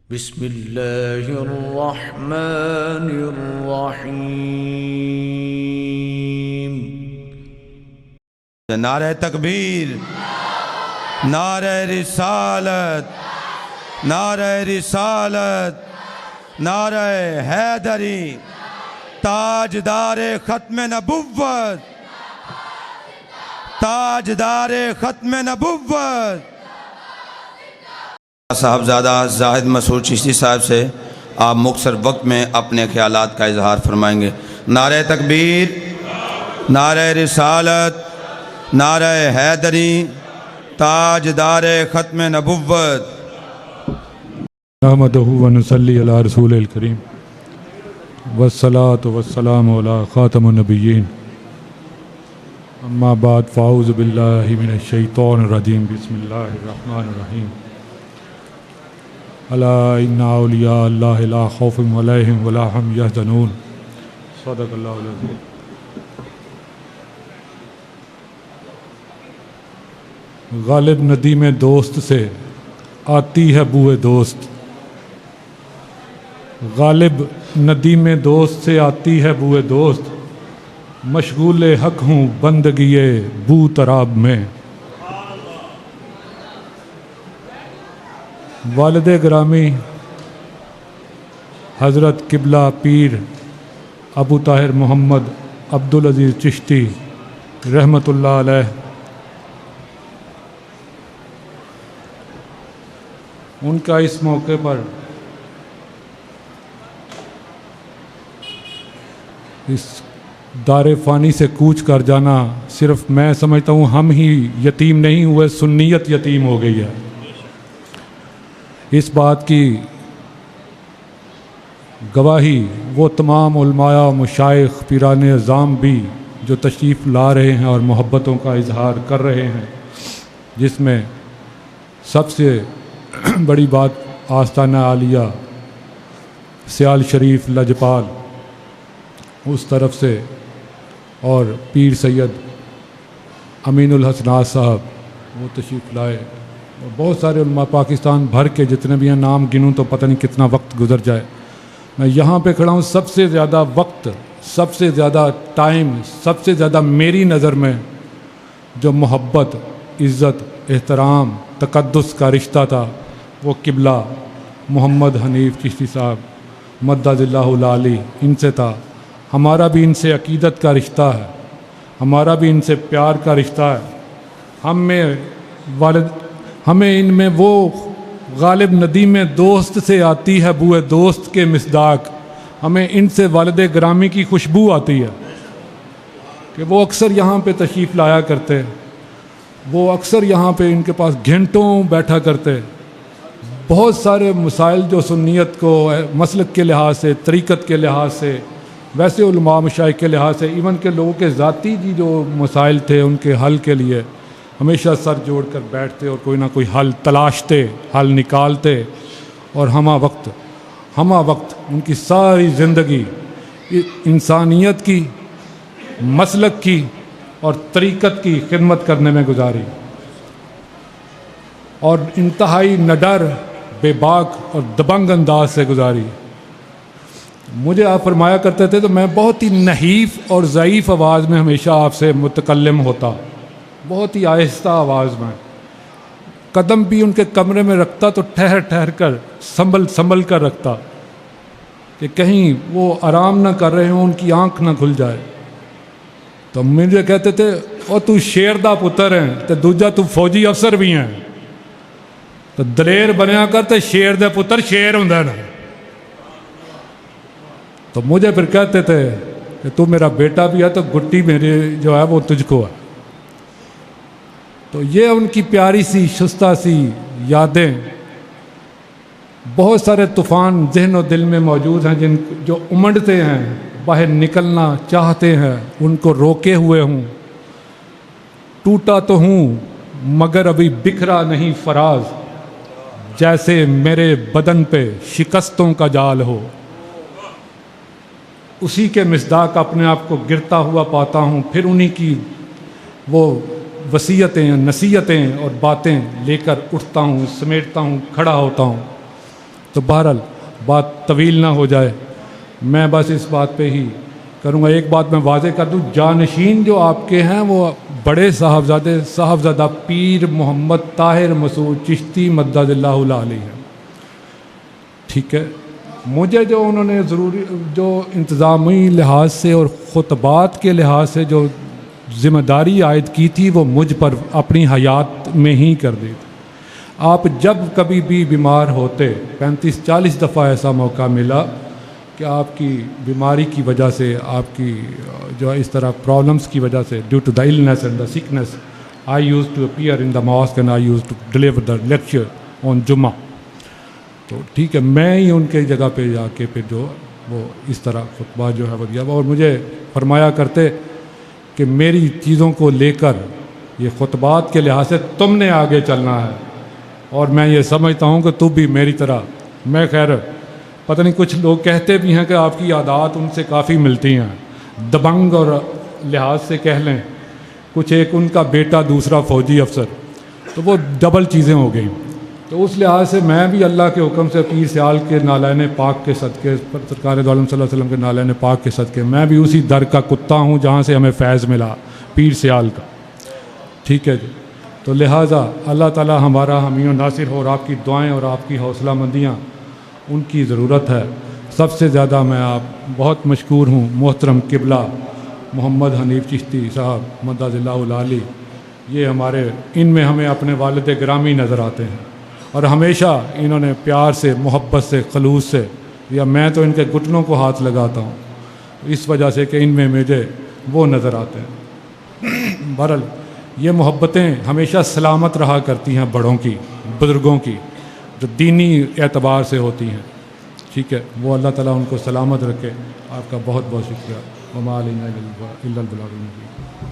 بسم اللہ الرحمن الرحیم۔ نعرہ تکبیر، نعرہ رسالت، نعرہ رسالت، نعرہ حیدری، تاجدار ختم نبوت، تاجدار ختم نبوت۔ صاحبزادہ زاہد مسعود چشتی صاحب سے آپ مختصر وقت میں اپنے خیالات کا اظہار فرمائیں گے۔ نعرہ تکبیر، نعرہ رسالت، نعرہ حیدری، تاجدار ختم نبوت۔ نحمدہ و نصلی علی رسول الکریم والصلاة والسلام علی خاتم النبیین، اما بعد فاعوذ باللہ من الشیطان الرجیم، بسم اللہ الرحمن الرحیم۔ الا ان اولیاء اللہ لا خوف علیہم ولا هم یحزنون، صدق اللہ العظیم۔ غالب ندیم دوست سے آتی ہے بوئے دوست، غالب ندیم دوست سے آتی ہے بوئے دوست، مشغول حق ہوں بندگی بو تراب میں۔ والد گرامی حضرت قبلہ پیر ابو طاہر محمد عبدالعزیز چشتی رحمۃ اللہ علیہ، ان کا اس موقع پر اس دار فانی سے کوچ کر جانا، صرف میں سمجھتا ہوں ہم ہی یتیم نہیں ہوئے، سنیت یتیم ہو گئی ہے۔ اس بات کی گواہی وہ تمام علماء و مشائخ پیران اعظام بھی جو تشریف لا رہے ہیں اور محبتوں کا اظہار کر رہے ہیں، جس میں سب سے بڑی بات آستانہ عالیہ سیال شریف لجپال اس طرف سے، اور پیر سید امین الحسنات صاحب وہ تشریف لائے، اور بہت سارے علماء پاکستان بھر کے جتنے بھی ہیں، نام گنوں تو پتہ نہیں کتنا وقت گزر جائے۔ میں یہاں پہ کھڑا ہوں، سب سے زیادہ وقت، سب سے زیادہ ٹائم، سب سے زیادہ میری نظر میں جو محبت، عزت، احترام، تقدس کا رشتہ تھا وہ قبلہ محمد حنیف چشتی صاحب مدد اللہ العالی ان سے تھا۔ ہمارا بھی ان سے عقیدت کا رشتہ ہے، ہمارا بھی ان سے پیار کا رشتہ ہے۔ ہمیں ان میں وہ غالب ندیم دوست سے آتی ہے بوئے دوست کے مصداق، ہمیں ان سے والد گرامی کی خوشبو آتی ہے کہ وہ اکثر یہاں پہ تشریف لایا کرتے، وہ اکثر یہاں پہ ان کے پاس گھنٹوں بیٹھا کرتے۔ بہت سارے مسائل جو سنیت کو مسلک کے لحاظ سے، طریقت کے لحاظ سے، ویسے علماء مشائخ کے لحاظ سے، ایون کہ لوگوں کے ذاتی جی جو مسائل تھے ان کے حل کے لیے ہمیشہ سر جوڑ کر بیٹھتے اور کوئی نہ کوئی حل تلاشتے، حل نکالتے، اور ہمہ وقت ان کی ساری زندگی انسانیت کی، مسلک کی اور طریقت کی خدمت کرنے میں گزاری، اور انتہائی نڈر، بے باک اور دبنگ انداز سے گزاری۔ مجھے آپ فرمایا کرتے تھے تو میں بہت ہی نحیف اور ضعیف آواز میں ہمیشہ آپ سے متکلم ہوتا، بہت ہی آہستہ آواز میں، قدم بھی ان کے کمرے میں رکھتا تو ٹھہر ٹھہر کر سنبھل کر رکھتا کہ کہیں وہ آرام نہ کر رہے ہوں، ان کی آنکھ نہ کھل جائے۔ تو مجھے کہتے تھے او تو شیر دا پتر ہے تو دوجا تو فوجی افسر بھی ہیں، تو دلیر بنیا کر تے شیر دے پتر شیر ہوندا نا۔ تو مجھے پھر کہتے تھے کہ تو میرا بیٹا بھی ہے تو گٹی میری جو ہے وہ تجھ کو ہے۔ تو یہ ان کی پیاری سی شستہ سی یادیں، بہت سارے طوفان ذہن و دل میں موجود ہیں جو امنڈتے ہیں، باہر نکلنا چاہتے ہیں، ان کو روکے ہوئے ہوں۔ ٹوٹا تو ہوں مگر ابھی بکھرا نہیں فراز، جیسے میرے بدن پہ شکستوں کا جال ہو، اسی کے مصداق اپنے آپ کو گرتا ہوا پاتا ہوں، پھر انہی کی وہ وصیتیں، نصیحتیں اور باتیں لے کر اٹھتا ہوں، سمیٹتا ہوں، کھڑا ہوتا ہوں۔ تو بہرحال بات طویل نہ ہو جائے، میں بس اس بات پہ ہی کروں گا۔ ایک بات میں واضح کر دوں، جانشین جو آپ کے ہیں وہ بڑے صاحبزادہ پیر محمد طاہر مسعود چشتی مدد اللہ علیہ ہیں، ٹھیک ہے۔ مجھے جو انہوں نے جو انتظامی لحاظ سے اور خطبات کے لحاظ سے جو ذمہ داری عائد کی تھی وہ مجھ پر اپنی حیات میں ہی کر دی تھی۔ آپ جب کبھی بھی بیمار ہوتے 35-40 دفعہ ایسا موقع ملا کہ آپ کی بیماری کی وجہ سے، آپ کی جو اس طرح پرابلمس کی وجہ سے، due to the illness and the sickness, I used to appear in the mosque and I used to deliver the lecture on Jummah۔ تو ٹھیک ہے، میں ہی ان کے جگہ پہ جا کے پھر جو وہ اس طرح خطبہ جو ہے وہ دیا، اور مجھے فرمایا کرتے کہ میری چیزوں کو لے کر یہ خطبات کے لحاظ سے تم نے آگے چلنا ہے، اور میں یہ سمجھتا ہوں کہ تو بھی میری طرح۔ میں خیر پتہ نہیں، کچھ لوگ کہتے بھی ہیں کہ آپ کی عادات ان سے کافی ملتی ہیں، دبنگ اور لحاظ سے کہہ لیں، کچھ ایک ان کا بیٹا دوسرا فوجی افسر، تو وہ ڈبل چیزیں ہو گئیں۔ تو اس لحاظ سے میں بھی اللہ کے حکم سے پیر سیال کے نالین پاک کے صدقے، سرکار دو عالم صلی اللہ علیہ وسلم کے نالین پاک کے صدقے، میں بھی اسی در کا کتا ہوں جہاں سے ہمیں فیض ملا، پیر سیال کا، ٹھیک ہے جی۔ تو لہٰذا اللہ تعالی ہمارا حامی و ناصر ہو، اور آپ کی دعائیں اور آپ کی حوصلہ مندیاں ان کی ضرورت ہے۔ سب سے زیادہ میں آپ بہت مشکور ہوں محترم قبلہ محمد حنیف چشتی صاحب مدد اللہ العالی، یہ ہمارے، ان میں ہمیں اپنے والد گرامی نظر آتے ہیں، اور ہمیشہ انہوں نے پیار سے، محبت سے، خلوص سے، یا میں تو ان کے گھٹنوں کو ہاتھ لگاتا ہوں اس وجہ سے کہ ان میں مجھے وہ نظر آتے ہیں۔ بہرحال یہ محبتیں ہمیشہ سلامت رہا کرتی ہیں، بڑوں کی، بزرگوں کی، جو دینی اعتبار سے ہوتی ہیں، ٹھیک ہے، وہ اللہ تعالیٰ ان کو سلامت رکھے۔ آپ کا بہت بہت شکریہ۔ وما علینا الا البلاغ المبین۔